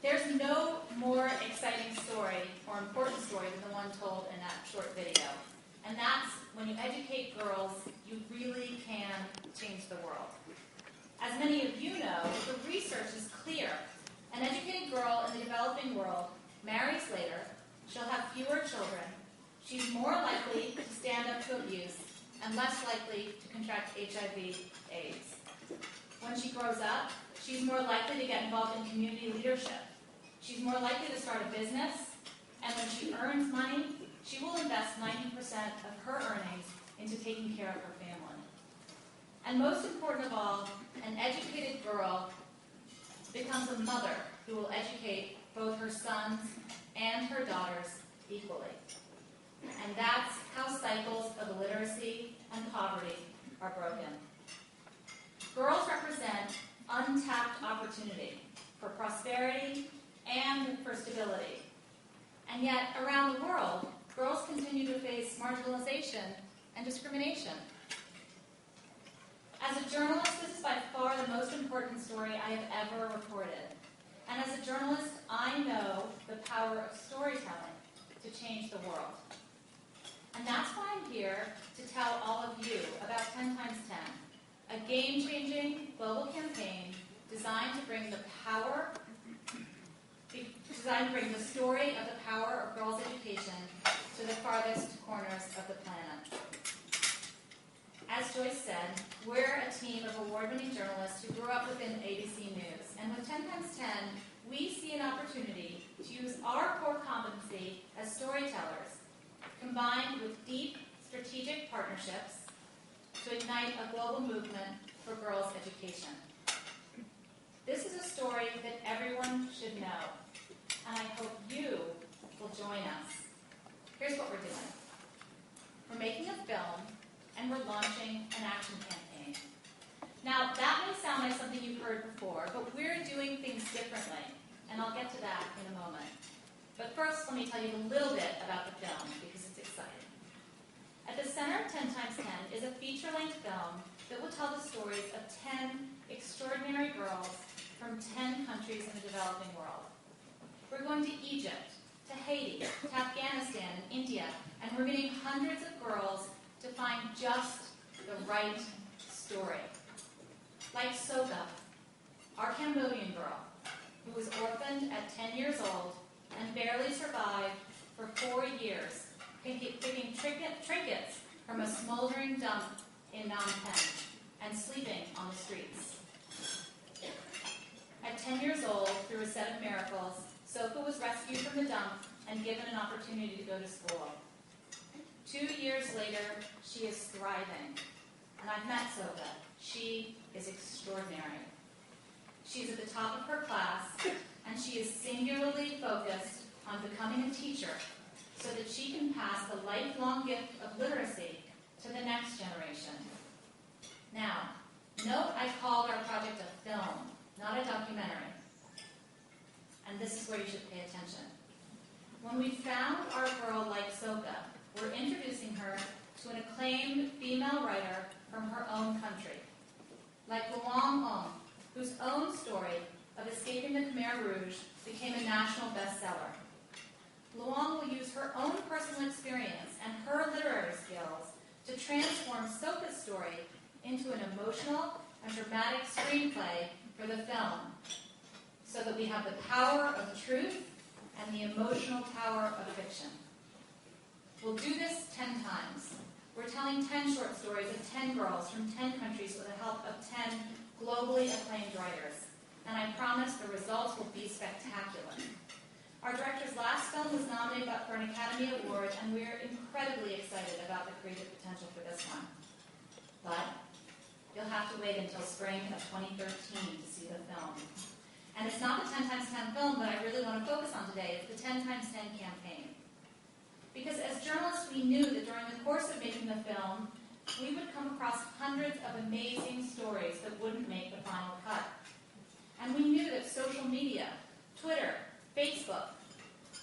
There's no more exciting story or important story than the one told in that short video. And that's when you educate girls, you really can change the world. As many of you know, the research is clear. An educated girl in the developing world marries later, she'll have fewer children, she's more likely to stand up to abuse, and less likely to contract HIV/AIDS. When she grows up, she's more likely to get involved in community leadership. She's more likely to start a business, and when she earns money, she will invest 90% of her earnings into taking care of her family. And most important of all, an educated girl becomes a mother who will educate both her sons and her daughters equally. And that's how cycles of illiteracy and poverty are broken. Girls represent untapped opportunity for prosperity and for stability. And yet, around the world, girls continue to face marginalization and discrimination. As a journalist, this is by far the most important story I have ever reported. And as a journalist, I know the power of storytelling to change the world. And that's why I'm here to tell all of you about 10 times 10, a game-changing global campaign designed to bring the story of the power of girls' education to the farthest corners of the planet. As Joyce said, we're a team of award-winning journalists who grew up within ABC News. And with 10 times 10, we see an opportunity to use our core competency as storytellers, combined with deep strategic partnerships, to ignite a global movement for girls' education. This is a story that everyone should know, and I hope you will join us. Here's what we're doing. We're making a film, and we're launching an action campaign. Now, that may sound like something you've heard before, but we're doing things differently, and I'll get to that in a moment. But first, let me tell you a little bit about the film, because it's exciting. At the center of 10 times 10 is a feature-length film that will tell the stories of 10 extraordinary girls from 10 countries in the developing world. We're going to Egypt, to Haiti, to Afghanistan, and India, and we're meeting hundreds of girls to find just the right story. Like Soka, our Cambodian girl, who was orphaned at 10 years old and barely survived for 4 years, picking trinkets from a smoldering dump in Phnom Penh and sleeping on the streets. At 10 years old, through a set of miracles, Soka was rescued from the dump and given an opportunity to go to school. 2 years later, she is thriving. And I've met Soka. She is extraordinary. She's at the top of her class, and she is singularly focused on becoming a teacher so that she can pass the lifelong gift of literacy to the next generation. Now, note I called our project a film, not a documentary. And this is where you should pay attention. When we found our girl like Soka, we're introducing her to an acclaimed female writer from her own country, like Luong Ong, whose own story of escaping the Khmer Rouge became a national bestseller. Luong will use her own personal experience and her literary skills to transform Soka's story into an emotional and dramatic screenplay for the film, so that we have the power of truth and the emotional power of fiction. We'll do this 10 times. We're telling 10 short stories of 10 girls from 10 countries with the help of 10 globally acclaimed writers. And I promise the results will be spectacular. Our director's last film was nominated for an Academy Award, and we're incredibly excited about the creative potential for this one. But you'll have to wait until spring of 2013 to see the film. And it's not the 10 times 10 film that I really want to focus on today. It's the 10 times 10 campaign. Because as journalists, we knew that during the course of making the film, we would come across hundreds of amazing stories that wouldn't make the final cut. And we knew that social media, Twitter, Facebook,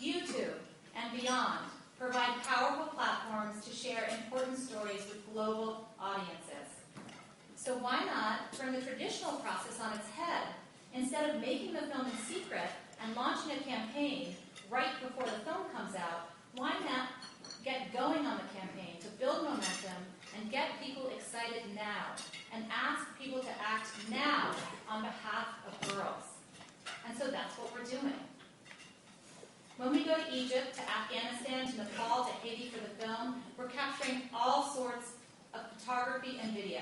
YouTube, and beyond provide powerful platforms to share important stories with global audiences. So why not turn the traditional process on its head? Instead of making the film in secret and launching act now on behalf of girls. And so that's what we're doing. When we go to Egypt, to Afghanistan, to Nepal, to Haiti for the film, we're capturing all sorts of photography and video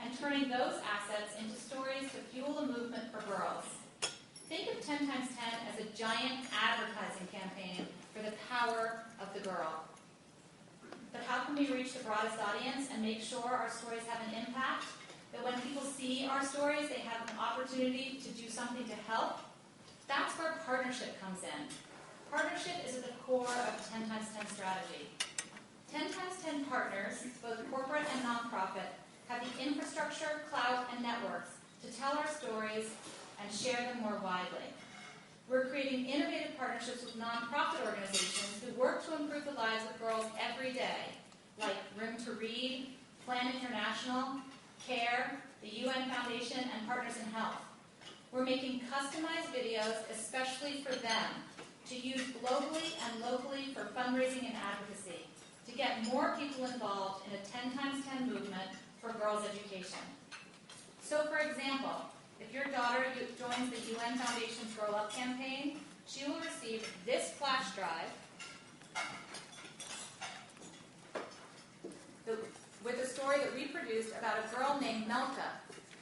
and turning those assets into stories to fuel a movement for girls. Think of 10 times 10 as a giant advertising campaign for the power of the girl. But how can we reach the broadest audience and make sure our stories have an impact? That when people see our stories, they have an opportunity to do something to help? That's where partnership comes in. Partnership is at the core of the 10 times 10 strategy. 10 times 10 partners, both corporate and nonprofit, have the infrastructure, clout, and networks to tell our stories and share them more widely. We're creating innovative partnerships with nonprofit organizations who work to improve the lives of girls every day, like Room to Read, Plan International, CARE, the UN Foundation, and Partners in Health. We're making customized videos especially for them, to use globally and locally for fundraising and advocacy, to get more people involved in a 10 times 10 movement for girls' education. So, for example, if your daughter joins the UN Foundation's Grow Up campaign, she will receive this flash drive with a story that we produced about a girl named Melka,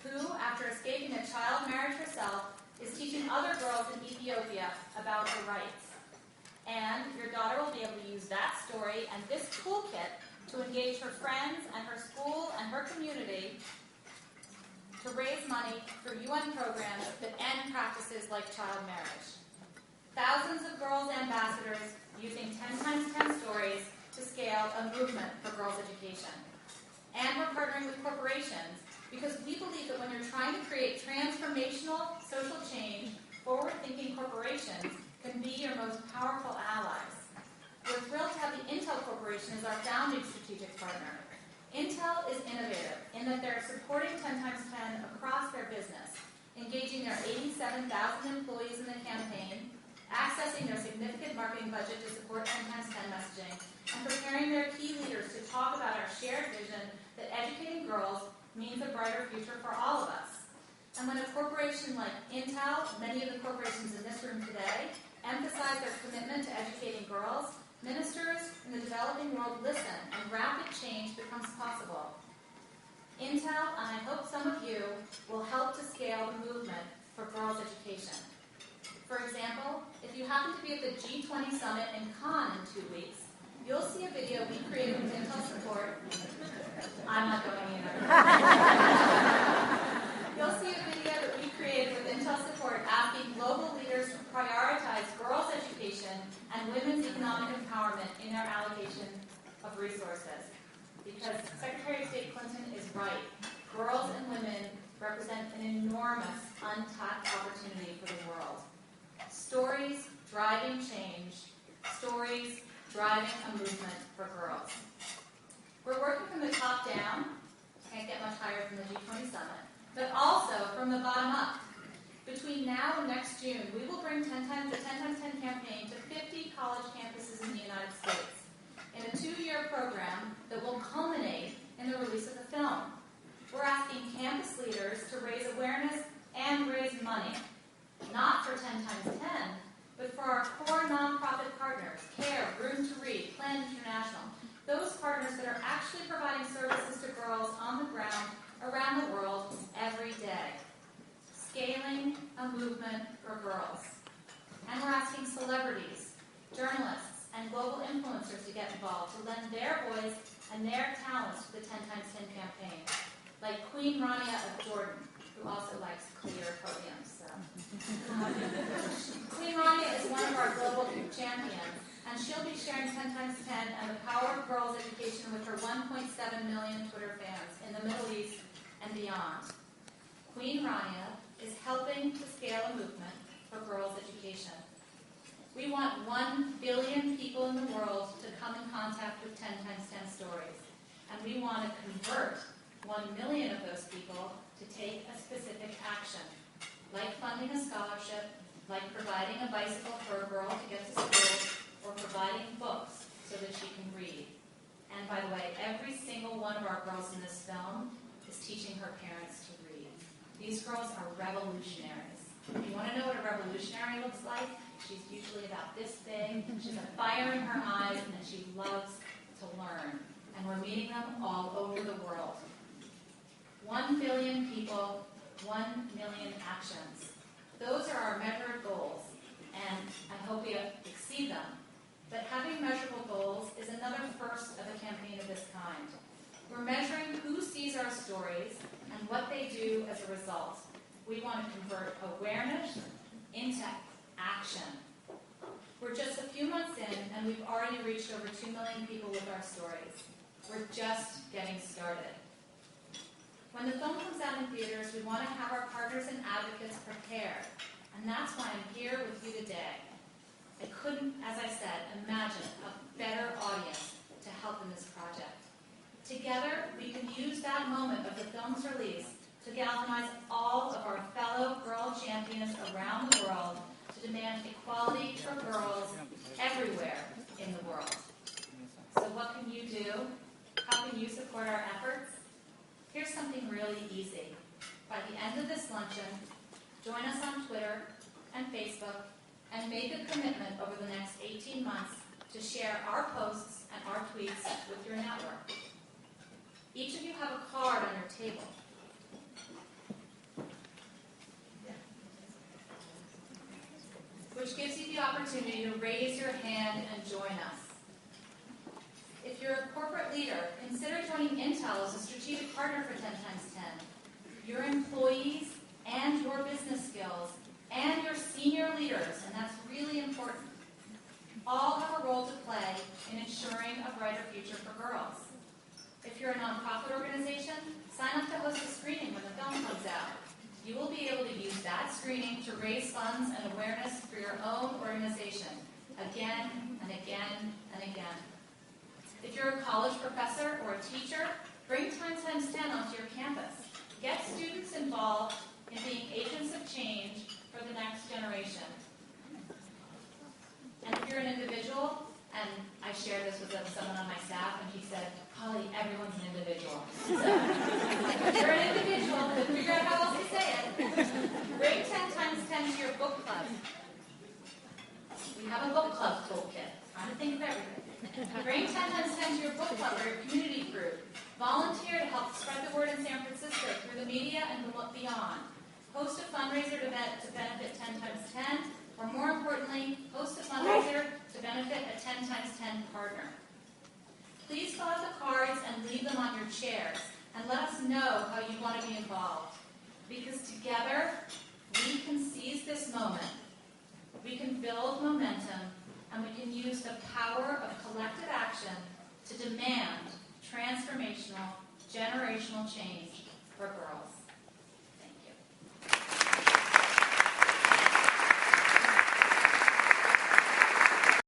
who, after escaping a child marriage herself, is teaching other girls in Ethiopia about her rights. And your daughter will be able to use that story and this toolkit to engage her friends and her school and her community to raise money for UN programs that end practices like child marriage. Thousands of girls ambassadors using 10 times 10 stories to scale a movement for girls' education. And we're partnering with corporations because we believe that when you're trying to create transformational social change, forward-thinking corporations can be your most powerful allies. We're thrilled to have the Intel Corporation as our founding strategic partner. Intel is innovative in that they're supporting 10 times 10 across their business, engaging their 87,000 employees in the campaign, accessing their significant marketing budget to support 10 times 10 messaging, and preparing their key leaders to talk about our shared vision that educating girls means a brighter future for all of us. And when a corporation like Intel, many of the corporations in this room today, emphasize their commitment to educating girls, ministers in the developing world listen, and rapid change becomes possible. Intel, and I hope some of you, will help to scale the movement for girls' education. For example, if you happen to be at the G20 Summit in Cannes in 2 weeks, you'll see a video we created with Intel support. I'm not going either. You'll see a video that we created with Intel support asking global leaders to prioritize girls' education and women's economic empowerment in their allocation of resources. Because Secretary of State Clinton is right. Girls and women represent an enormous untapped opportunity for the world. Stories driving change. Stories driving a movement for girls. We're working from the top down, can't get much higher from the G20 Summit, but also from the bottom up. Between now and next June, we will bring the 10 times 10 campaign to 50 college campuses in the United States in a 2-year program that will culminate in the release of the film. We're asking campus leaders to raise awareness and raise money, not for 10 times 10, but for our core nonprofit partners, CARE, Room to Read, Plan International, those partners that are actually providing services to girls on the ground around the world every day. Scaling a movement for girls. And we're asking celebrities, journalists, and global influencers to get involved, to lend their voice and their talents to the 10 times 10 campaign, like Queen Rania of Jordan, who also likes clear podiums. So. Queen Rania is one of our global champions, and she'll be sharing 10 times 10 and the power of girls' education with her 1.7 million Twitter fans in the Middle East and beyond. Queen Rania is helping to scale a movement for girls' education. We want 1 billion people in the world to come in contact with 10 times 10 stories, and we want to convert 1 million of those people to take a specific action, like funding a scholarship, like providing a bicycle for a girl to get to school, or providing books so that she can read. And by the way, every single one of our girls in this film is teaching her parents to read, These girls are revolutionaries. If you want to know what a revolutionary looks like, she's usually about this big. She's a fire in her eyes, and she loves to learn. And we're meeting them all over the world. 1 billion people, 1 million actions. Those are our measured goals, and I hope we exceed them. But having measurable goals is another first of a campaign of this kind. We're measuring who sees our stories and what they do as a result. We want to convert awareness into action. We're just a few months in, and we've already reached over 2 million people with our stories. We're just getting started. When the film comes out in theaters, we want to have our partners and advocates prepared, and that's why I'm here with you today. I couldn't, as I said, imagine a better audience to help in this project. Together, we can use that moment of the film's release to galvanize all of our fellow girl champions around the world to demand equality for girls everywhere in the world. So what can you do? How can you support our efforts? Here's something really easy. By the end of this luncheon, join us on Twitter and Facebook and make a commitment over the next 18 months to share our posts and our tweets with your network. Each of you have a card on your table. Which gives you the opportunity to raise your hand and join us. If you're a corporate leader, consider joining Intel as a strategic partner for 10x10. Your employees and your business skills and your senior leaders, and that's really important, all have a role to play in ensuring a brighter future for girls. If you're a nonprofit organization, sign up to host a screening when the film comes out. You will be able to use that screening to raise funds and awareness for your own organization, again and again and again. If you're a college professor or a teacher, bring 10x10 onto your campus. Get students involved in being agents of change for the next generation. And if you're an individual, and I shared this with someone on my staff, and he said, Holly, everyone's an individual. So, if you're an individual, then figure out how else to say it. Bring 10x10 to your book club. We have a book club toolkit. Trying to think of everything. Bring 10x10 to your book club or your community group. Volunteer to help spread the word in San Francisco through the media and beyond. Host a fundraiser to benefit 10x10, or more importantly, host a fundraiser to benefit a 10x10 partner. Please fill out the cards and leave them on your chairs, and let us know how you want to be involved. Because together, we can seize this moment, we can build momentum, and we can use the power of collective action to demand transformational, generational change for girls.